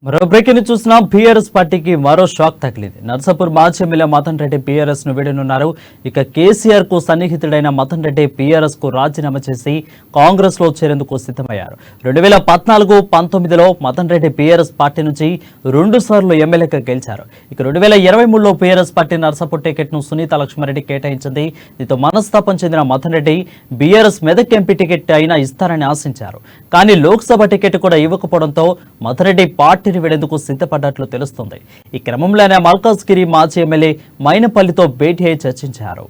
మరో బ్రేకింగ్ చూస్తున్నాం. బీఆర్ఎస్ పార్టీకి మరో షాక్ తగిలింది. నర్సాపూర్ మాజీ ఎమ్మెల్యే మదన్ రెడ్డి బీఆర్ఎస్ ను వీడనున్నారు. ఇక కేసీఆర్ కు సన్నిహితుడైన మదన్ రెడ్డి బీఆర్ఎస్ కు రాజీనామా చేసి కాంగ్రెస్ లో చేరేందుకు సిద్ధమయ్యారు. 2014-19లో మదన్ రెడ్డి బీఆర్ఎస్ పార్టీ నుంచి 2 సార్లు ఎమ్మెల్యేగా గెలిచారు. ఇక 2023లో బీఆర్ఎస్ పార్టీ నర్సాపూర్ టికెట్ ను సునీత లక్ష్మారెడ్డి కేటాయించింది. దీంతో మనస్తాపం చెందిన Madan Reddy BRS Medak MP ticket అయినా ఇస్తారని ఆశించారు. కానీ లోక్సభ టికెట్ కూడా ఇవ్వకపోవడంతో మదన్ రెడ్డి పార్టీని వీడేందుకు సిద్ధపడ్డట్లు తెలుస్తోంది. ఈ క్రమంలోనే మల్కాజ్గిరి మాజీ ఎమ్మెల్యే మైనపల్లితో భేటీ అయి చర్చించారు.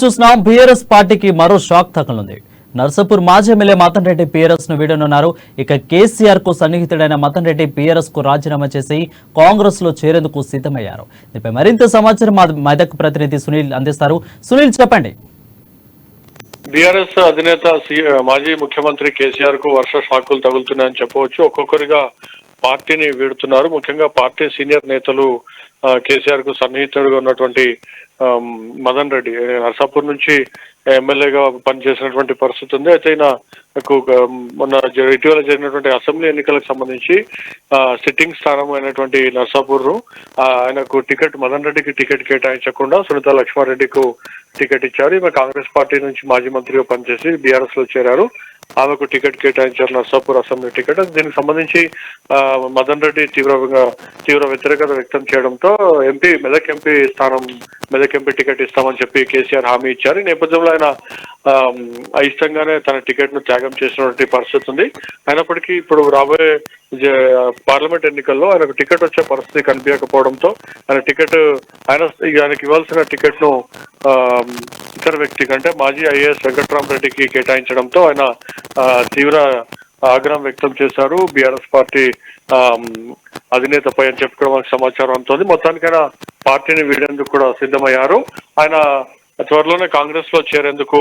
చూసినా బీఆర్ఎస్ పార్టీకి మరో షాక్ తగనుంది. నర్సాపూర్ మాజీ ఎమ్మెల్యే మదన్ రెడ్డి బీఆర్ఎస్ ను వీడనున్నారు. ఇక కేసీఆర్ కు సన్నిహితుడైన మదన్ రెడ్డి బీఆర్ఎస్ కు రాజీనామా చేసి కాంగ్రెస్ లో చేరేందుకు సిద్ధమయ్యారు. దీనిపై మరింత సమాచారం మెదక్ ప్రతినిధి సునీల్ అందిస్తారు. సునీల్, చెప్పండి. బీఆర్ఎస్ అధినేత మాజీ ముఖ్యమంత్రి కేసీఆర్ కు వర్ష షాకులు తగులుతున్నాయని చెప్పవచ్చు. ఒక్కొక్కరిగా పార్టీని వీడుతున్నారు. ముఖ్యంగా పార్టీ సీనియర్ నేతలు కేసీఆర్ కు సన్నిహితుడుగా ఉన్నటువంటి మదన్ రెడ్డి నర్సాపూర్ నుంచి ఎమ్మెల్యేగా పనిచేసినటువంటి పరిస్థితి ఉంది. అయితే నాకు మొన్న ఇటీవల జరిగినటువంటి అసెంబ్లీ ఎన్నికలకు సంబంధించి సిట్టింగ్ స్థానం అయినటువంటి నర్సాపూర్ ఆయనకు మదన్ రెడ్డికి టికెట్ కేటాయించకుండా సునీత లక్ష్మారెడ్డికు టికెట్ ఇచ్చారు. ఈమె కాంగ్రెస్ పార్టీ నుంచి మాజీ మంత్రిగా పనిచేసి బీఆర్ఎస్ లో చేరారు. ఆమెకు టికెట్ కేటాయించారు, నర్సాపూర్ అసెంబ్లీ టికెట్. దీనికి సంబంధించి మదన్ రెడ్డి తీవ్ర వ్యతిరేకత వ్యక్తం చేయడంతో మెదక్ ఎంపీ టికెట్ ఇస్తామని చెప్పి కేసీఆర్ హామీ ఇచ్చారు. ఈ నేపథ్యంలో ఆయన అయిష్టంగానే తన టికెట్ ను త్యాగం చేసినటువంటి పరిస్థితి ఉంది. అయినప్పటికీ ఇప్పుడు రాబోయే పార్లమెంట్ ఎన్నికల్లో ఆయనకు టికెట్ వచ్చే పరిస్థితి కనిపించకపోవడంతో ఆయనకి ఇవ్వాల్సిన టికెట్ ను ఇతర వ్యక్తికి అంటే మాజీ ఐఏఎస్ వెంకట్రామరెడ్డికి కేటాయించడంతో ఆయన తీవ్ర ఆగ్రహం వ్యక్తం చేశారు. బీఆర్ఎస్ పార్టీ అధినేతపై అని చెప్పి కూడా మనకు సమాచారం అందుతోంది. మొత్తానికైనా పార్టీని వీడేందుకు కూడా సిద్ధమయ్యారు. ఆయన త్వరలోనే కాంగ్రెస్ లో చేరేందుకు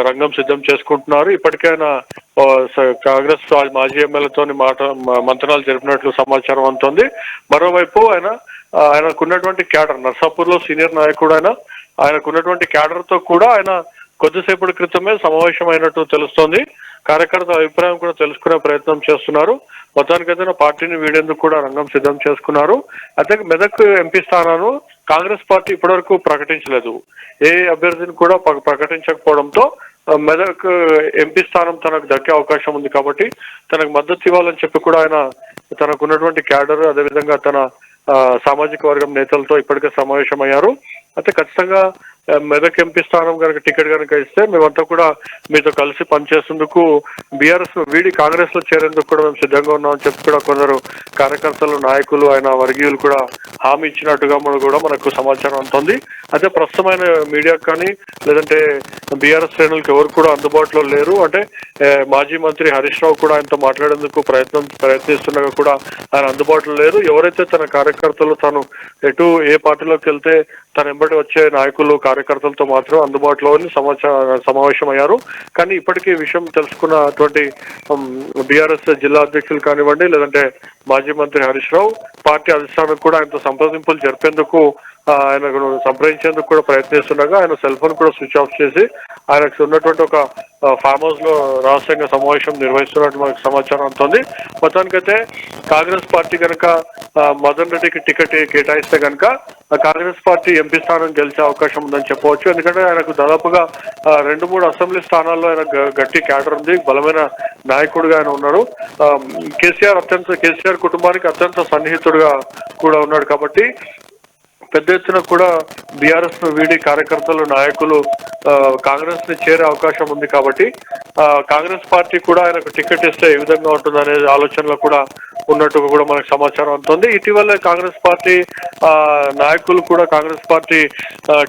రంగం సిద్ధం చేసుకుంటున్నారు. ఇప్పటికే ఆయన కాంగ్రెస్ మాజీ ఎమ్మెల్యేతో మంతనాలు జరిపినట్లు సమాచారం అందుతోంది. మరోవైపు ఆయనకున్నటువంటి క్యాడర్, నర్సాపూర్ లో సీనియర్ నాయకుడు ఆయనకున్నటువంటి క్యాడర్ తో కూడా ఆయన కొద్దిసేపటి క్రితమే సమావేశమైనట్టు తెలుస్తోంది. కార్యకర్తల అభిప్రాయం కూడా తెలుసుకునే ప్రయత్నం చేస్తున్నారు. మొత్తానికైతే పార్టీని వీడేందుకు కూడా రంగం సిద్ధం చేసుకున్నారు. అయితే మెదక్ ఎంపీ స్థానాలను కాంగ్రెస్ పార్టీ ఇప్పటివరకు ప్రకటించలేదు. ఏ అభ్యర్థిని కూడా ప్రకటించకపోవడంతో మెదక్ ఎంపీ స్థానం తనకు దక్కే అవకాశం ఉంది. కాబట్టి తనకు మద్దతు ఇవ్వాలని చెప్పి కూడా ఆయన తనకున్నటువంటి క్యాడర్, అదేవిధంగా తన సామాజిక వర్గం నేతలతో ఇప్పటికే సమావేశమయ్యారు. అయితే ఖచ్చితంగా మెదక్ ఎంపీ స్థానం కనుక టికెట్ కనుక ఇస్తే మేమంతా కూడా మీతో కలిసి పనిచేసేందుకు బీఆర్ఎస్ వీడి కాంగ్రెస్ లో చేరేందుకు కూడా మేము సిద్ధంగా ఉన్నామని చెప్పి కూడా కొందరు కార్యకర్తలు, నాయకులు, ఆయన వర్గీయులు కూడా హామీ ఇచ్చినట్టుగా కూడా మనకు సమాచారం అందుతుంది. అయితే ప్రస్తుతమైన మీడియాకు కానీ లేదంటే బీఆర్ఎస్ శ్రేణులకు ఎవరు కూడా అందుబాటులో లేరు. అంటే మాజీ మంత్రి హరీష్ రావు కూడా ఆయనతో మాట్లాడేందుకు ప్రయత్నిస్తుండగా కూడా ఆయన అందుబాటులో లేరు. ఎవరైతే తన కార్యకర్తలు తాను ఏ పార్టీలోకి వెళ్తే తన వెంబడి వచ్చే నాయకులు, కార్యకర్తలతో మాత్రం అందుబాటులో సమావేశం అయ్యారు. కానీ ఇప్పటికీ విషయం తెలుసుకున్నటువంటి బీఆర్ఎస్ జిల్లా అధ్యక్షులు కానివ్వండి, లేదంటే మాజీ మంత్రి హరీష్ రావు పార్టీ అధిష్టానం కూడా ఆయనతో సంప్రదింపులు జరిపేందుకు ఆయనకు సంప్రదించేందుకు కూడా ప్రయత్నిస్తుండగా ఆయన సెల్ ఫోన్ కూడా స్విచ్ ఆఫ్ చేసి ఆయనకు ఉన్నటువంటి ఒక ఫామ్ హౌస్ లో రహస్యంగా సమావేశం నిర్వహిస్తున్నట్టు మనకు సమాచారం అందుతుంది. మొత్తానికైతే కాంగ్రెస్ పార్టీ కనుక మదన్ రెడ్డికి టికెట్ కేటాయిస్తే కనుక కాంగ్రెస్ పార్టీ ఎంపీ స్థానం గెలిచే అవకాశం ఉందని చెప్పవచ్చు. ఎందుకంటే ఆయనకు దాదాపుగా 2-3 అసెంబ్లీ స్థానాల్లో ఆయన గట్టి క్యాడర్ ఉంది, బలమైన నాయకుడిగా ఆయన ఉన్నారు. కేసీఆర్ కుటుంబానికి అత్యంత సన్నిహితుడుగా కూడా ఉన్నాడు. కాబట్టి పెద్ద ఎత్తున కూడా బీఆర్ఎస్ ను వీడి కార్యకర్తలు, నాయకులు కాంగ్రెస్ ని చేరే అవకాశం ఉంది. కాబట్టి కాంగ్రెస్ పార్టీ కూడా ఆయనకు టికెట్ ఇస్తే ఏ విధంగా ఉంటుందనే ఆలోచనలో కూడా ఉన్నట్టుగా కూడా మనకు సమాచారం అందుతుంది. ఇటీవల కాంగ్రెస్ పార్టీ నాయకులు కూడా, కాంగ్రెస్ పార్టీ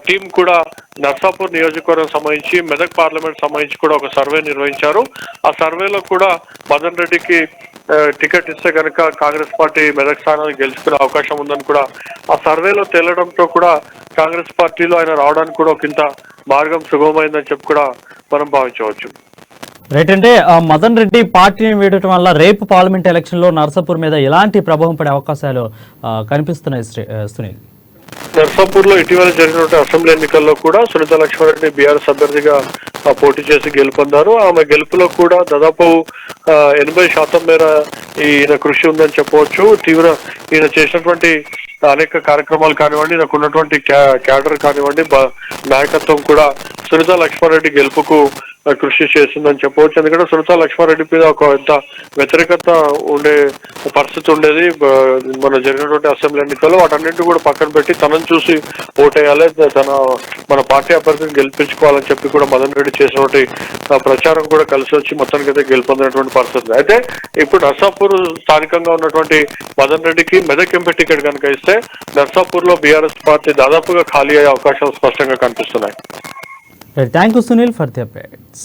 టీం కూడా నర్సాపూర్ నియోజకవర్గం సంబంధించి, మెదక్ పార్లమెంట్ సంబంధించి కూడా ఒక సర్వే నిర్వహించారు. ఆ సర్వేలో కూడా మదన్ రెడ్డికి టికెట్ ఇస్తే కనుక కాంగ్రెస్ పార్టీ మెదక్ స్థానాన్ని గెలుచుకునే అవకాశం ఉందని కూడా ఆ సర్వేలో తేలడంతో కూడా కాంగ్రెస్ పార్టీలో ఆయన రావడానికి కూడా ఒకంత మార్గం సుగమమైందని చెప్పి కూడా మనం భావించవచ్చు. రైట్. అంటే మదన్ రెడ్డి పార్టీని వీడటం వల్ల రేపు పార్లమెంట్ ఎలక్షన్ లో నర్సాపూర్ మీద ఎలాంటి ప్రభావం పడే అవకాశాలు కనిపిస్తున్నాయి సునీల్? నర్సాపూర్ లో ఇటీవల జరిగిన అసెంబ్లీ ఎన్నికల్లో కూడా సునీత లక్ష్మారెడ్డి బీఆర్ఎస్ అభ్యర్థిగా పోటీ చేసి గెలుపొందారు. ఆమె గెలుపులో కూడా దాదాపు 80% మేర ఈయన కృషి ఉందని చెప్పవచ్చు. ఈయన చేసినటువంటి అనేక కార్యక్రమాలు కానివ్వండి, నాకు ఉన్నటువంటి క్యాడర్ కానివ్వండి, నాయకత్వం కూడా సునీత లక్ష్మారెడ్డి గెలుపుకు కృషి చేసిందని చెప్పవచ్చు. ఎందుకంటే సునీత లక్ష్మారెడ్డి మీద ఒక ఎంత వ్యతిరేకత ఉండే పరిస్థితి ఉండేది మన జరిగినటువంటి అసెంబ్లీ ఎన్నికల్లో. వాటన్నింటి కూడా పక్కన పెట్టి తనను చూసి ఓటేయాలి, మన పార్టీ అభ్యర్థిని గెలిపించుకోవాలని చెప్పి కూడా మదన్ రెడ్డి చేసినటువంటి ప్రచారం కూడా కలిసి వచ్చి మొత్తానికి అయితే గెలుపొందినటువంటి పరిస్థితి. అయితే ఇప్పుడు నర్సాపూర్ స్థానికంగా ఉన్నటువంటి మదన్ రెడ్డికి మెదక్ ఎంపీ టికెట్ కనుక ఇస్తే నర్సాపూర్ లో బీఆర్ఎస్ పార్టీ దాదాపుగా ఖాళీ అయ్యే అవకాశాలు స్పష్టంగా కనిపిస్తున్నాయి. Thank you Sunil for the updates.